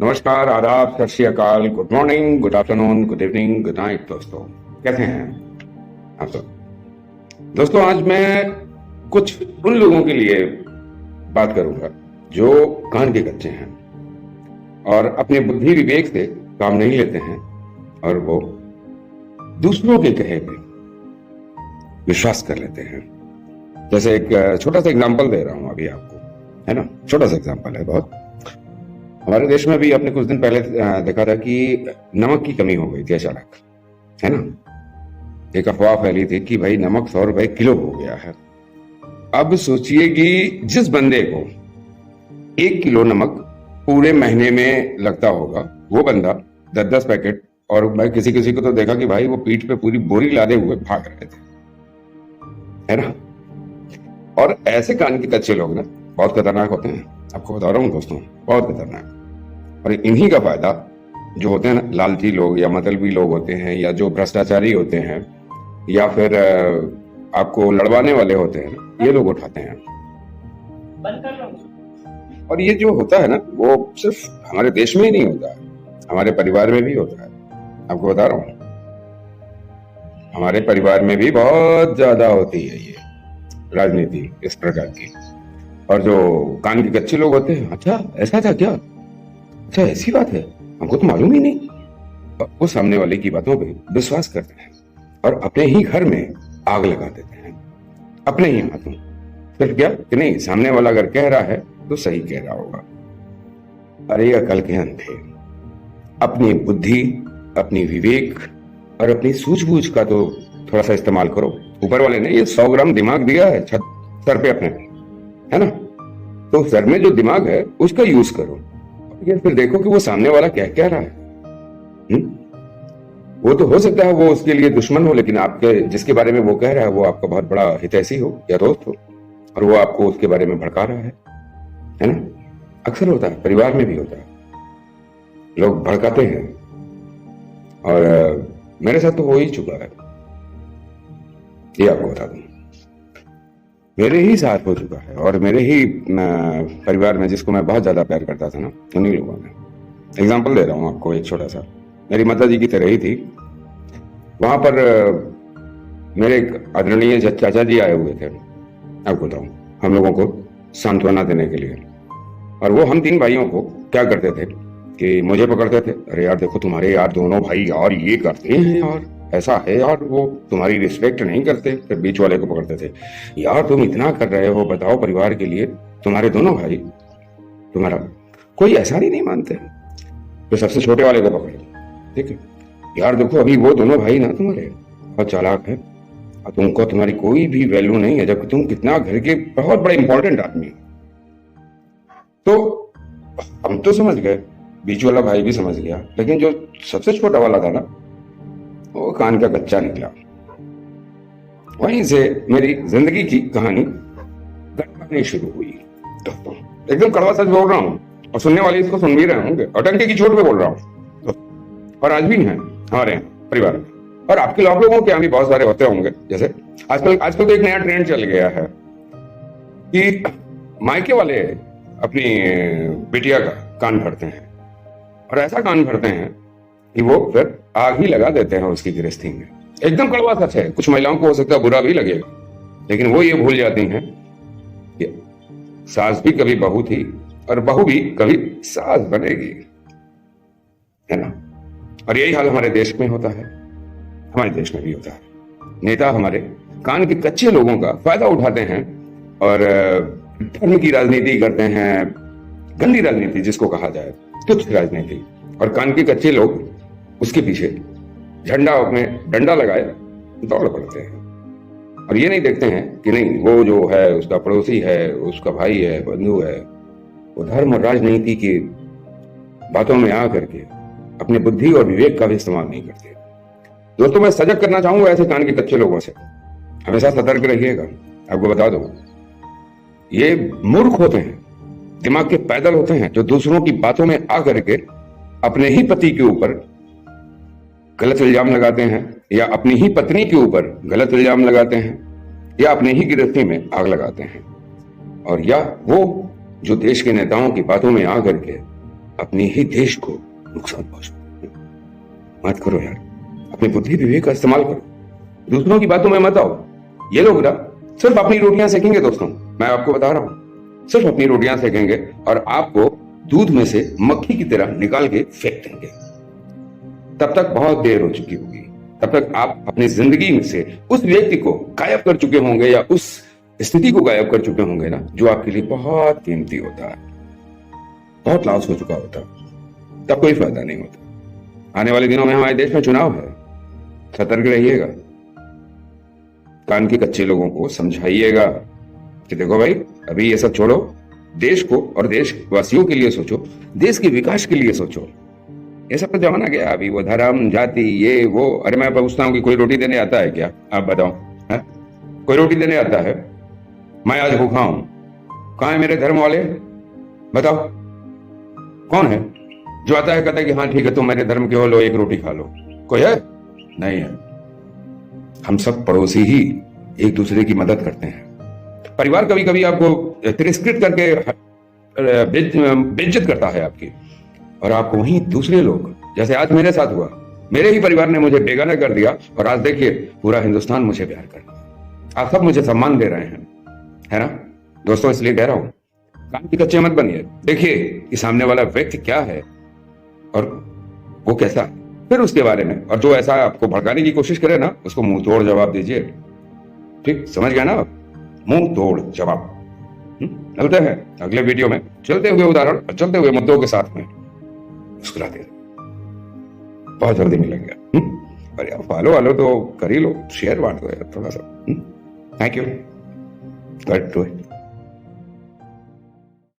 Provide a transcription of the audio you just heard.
नमस्कार, आदाब, सत श्री अकाल, good morning, good afternoon, good evening, good night दोस्तों। कैसे हैं आप सब? दोस्तों, आज मैं कुछ उन लोगों के लिए बात करूंगा जो कान के कच्चे हैं और अपने बुद्धि विवेक से काम नहीं लेते हैं और वो दूसरों के कहे पे विश्वास कर लेते हैं। जैसे एक छोटा सा एग्जांपल दे रहा हूं अभी आपको, है ना। छोटा सा एग्जांपल है बहुत। हमारे देश में भी आपने कुछ दिन पहले देखा था कि नमक की कमी हो गई थी अचानक, है ना। एक अफवाह फैली थी कि भाई नमक 100 रुपए किलो हो गया है। अब सोचिए कि जिस बंदे को 1 किलो नमक पूरे महीने में लगता होगा, वो बंदा 10-10 पैकेट, और मैं किसी किसी को तो देखा कि भाई वो पीठ पे पूरी बोरी लादे हुए भाग रहे थे, है ना। और ऐसे कान के कच्चे लोग ना बहुत खतरनाक होते हैं, आपको बता रहा हूँ दोस्तों, बहुत खतरनाक। और इन्हीं का फायदा जो होते हैं ना, लालची लोग या मतलबी लोग होते हैं, या जो भ्रष्टाचारी होते हैं, या फिर आपको लड़वाने वाले होते हैं, ये लोग उठाते हैं। और ये जो होता है ना, वो सिर्फ हमारे देश में ही नहीं होता है, हमारे परिवार में भी होता है। आपको बता रहा हूँ, हमारे परिवार में भी बहुत ज्यादा होती है ये राजनीति इस प्रकार की। और जो कान के कच्चे लोग होते हैं, अच्छा ऐसा था क्या, अच्छा ऐसी बात है, हमको तो मालूम ही नहीं, वो सामने वाले की बातों पे विश्वास करते हैं और अपने ही घर में आग लगा देते हैं, अपने ही हाथों। सिर्फ क्या कि नहीं, सामने वाला अगर कह रहा है तो सही कह रहा होगा। अरे अकल के अंधे, अपनी बुद्धि, अपनी विवेक और अपनी सूझबूझ का तो थोड़ा सा इस्तेमाल करो। ऊपर वाले ने ये 100 ग्राम दिमाग दिया है सर पे अपने, है ना। तो सर में जो दिमाग है उसका यूज करो, ये फिर देखो कि वो सामने वाला क्या कह रहा है। वो तो हो सकता है वो उसके लिए दुश्मन हो, लेकिन आपके जिसके बारे में वो कह रहा है वो आपका बहुत बड़ा हितैषी हो या दोस्त हो, और वो आपको उसके बारे में भड़का रहा है ना। अक्सर होता है, परिवार में भी होता है, लोग भड़काते हैं। और मेरे साथ तो हो ही चुका है, ये आपको बता दूं, मेरे ही साथ हो चुका है। और मेरे ही परिवार में जिसको मैं बहुत ज्यादा प्यार करता था ना, उन्हीं लोगों ने। एग्जाम्पल दे रहा हूँ आपको एक छोटा सा, मेरी माता जी की तरह ही थी। वहां पर मेरे एक आदरणीय चाचा जी आए हुए थे, आपको बताऊं, हम लोगों को सांत्वना देने के लिए। और वो हम 3 भाइयों को क्या करते थे कि मुझे पकड़ते थे, अरे यार देखो तुम्हारे यार दोनों भाई यार ये करते हैं यार, ऐसा है यार, वो तुम्हारी रिस्पेक्ट नहीं करते। फिर बीच वाले को पकड़ते थे, यार तुम इतना कर रहे हो, बताओ परिवार के लिए, तुम्हारे दोनों भाई, तुम्हारा कोई ऐसा नहीं मानते। तो सबसे छोटे वाले को पकड़े, ठीक है, यार देखो अभी वो दोनों भाई ना तुम्हारे बहुत चालाक है और तुमको तुम्हारी कोई भी वैल्यू नहीं है, जबकि तुम कितना घर के बहुत बड़े इंपॉर्टेंट आदमी हो। तो हम तो समझ गए, बीच वाला भाई भी समझ गया, लेकिन जो सबसे छोटा वाला था ना, वो कान का कच्चा निकला। वहीं से मेरी जिंदगी की कहानी गड़बड़नी शुरू हुई दोस्तों। एकदम कड़वा सच बोल रहा हूँ, और सुनने वाले इसको सुन भी रहे होंगे, और टंके की चोट पे बोल रहा हूँ। और आज भी हैं हमारे परिवार में, और आपके लोगों के यहाँ भी बहुत सारे होते होंगे। जैसे आजकल तो एक नया ट्रेंड चल गया है कि मायके वाले अपनी बिटिया का कान भरते हैं, और ऐसा कान भरते हैं कि वो फिर आग ही लगा देते हैं उसकी गृहस्थी में। एकदम कड़वा सच है, कुछ महिलाओं को हो सकता है बुरा भी लगेगा, लेकिन वो ये भूल जाती हैं कि सास भी कभी बहू थी और बहू भी कभी सास बनेगी, है ना। और यही हाल हमारे देश में होता है, हमारे देश में भी होता है। नेता हमारे कान के कच्चे लोगों का फायदा उठाते हैं और धर्म की राजनीति करते हैं, गंदी राजनीति जिसको कहा जाए, तुच्छ राजनीति। और कान के कच्चे लोग उसके पीछे झंडा में डंडा लगाए दौड़ पड़ते हैं, और ये नहीं देखते हैं कि नहीं, वो जो है उसका पड़ोसी है, उसका भाई है, बंधु है, वो धर्म और राजनीति की बातों में आ करके अपने बुद्धि और विवेक का भी इस्तेमाल नहीं करते। दोस्तों, मैं सजग करना चाहूंगा ऐसे कान के कच्चे लोगों से, हमेशा सतर्क रहिएगा। आपको बता दो, ये मूर्ख होते हैं, दिमाग के पैदल होते हैं, जो दूसरों की बातों में आ करके अपने ही पति के ऊपर गलत इल्जाम लगाते हैं, या अपनी ही पत्नी के ऊपर गलत इल्जाम लगाते हैं, या अपने ही गृहस्थी में आग लगाते हैं। और या वो जो देश के नेताओं की बातों में आ करके अपने ही देश को नुकसान पहुंचाते हैं। मत करो यार, अपनी बुद्धि विवेक का इस्तेमाल करो, दूसरों की बातों में मत आओ। ये लोग ना सिर्फ अपनी रोटियां सेकेंगे दोस्तों, मैं आपको बता रहा हूं, सिर्फ अपनी रोटियां सेकेंगे और आपको दूध में से मक्खी की तरह निकाल के फेंक देंगे। तब तक बहुत देर हो चुकी होगी, तब तक आप अपनी जिंदगी में से उस व्यक्ति को गायब कर चुके होंगे या उस स्थिति को गायब कर चुके होंगे ना, जो आपके लिए बहुत कीमती होता है, बहुत लॉस हो चुका होता है। तब कोई फायदा नहीं होता। आने वाले दिनों में हमारे देश में चुनाव है, सतर्क रहिएगा। कान के कच्चे लोगों को समझाइएगा कि देखो भाई, अभी ये सब छोड़ो, देश को और देशवासियों के लिए सोचो, देश के विकास के लिए सोचो। ये सब तो जमाना गया, अभी वो धर्म जाति ये वो। अरे मैं पूछता हूँ कि कोई रोटी देने आता है क्या? आप बताओ, है कोई रोटी देने आता है? मैं आज भूखा हूं, कहां है मेरे धर्म वाले? बताओ कौन है जो आता है कहता है कि हाँ ठीक है तुम मेरे धर्म के हो, लो एक रोटी खा लो? कोई है? नहीं है। हम सब पड़ोसी ही एक दूसरे की मदद करते हैं। परिवार कभी कभी आपको तिरस्कृत करके बेइज्जत करता है आपकी, और आपको वहीं दूसरे लोग, जैसे आज मेरे साथ हुआ, मेरे ही परिवार ने मुझे बेगाना कर दिया और आज देखिए पूरा हिंदुस्तान मुझे प्यार कर रहा है। आप सब मुझे सम्मान दे रहे हैं, है ना दोस्तों? इसलिए कह रहा हूं, कान के कच्चे मत बनिए। देखिए कि सामने वाला व्यक्ति क्या है और वो कैसा है, फिर उसके बारे में, और जो ऐसा आपको भड़काने की कोशिश करे ना, उसको मुंह तोड़ जवाब दीजिए। ठीक समझ गया ना? मुंह तोड़ जवाब। चलते हैं अगले वीडियो में, चलते हुए उदाहरण और चलते हुए मुद्दों के साथ में मुस्कुराते रहे। बहुत जल्दी मिलेंगे। और यार फॉलो वालो तो कर ही लो, शेयर बांट दो यार थोड़ा सा। Thank you, God do it.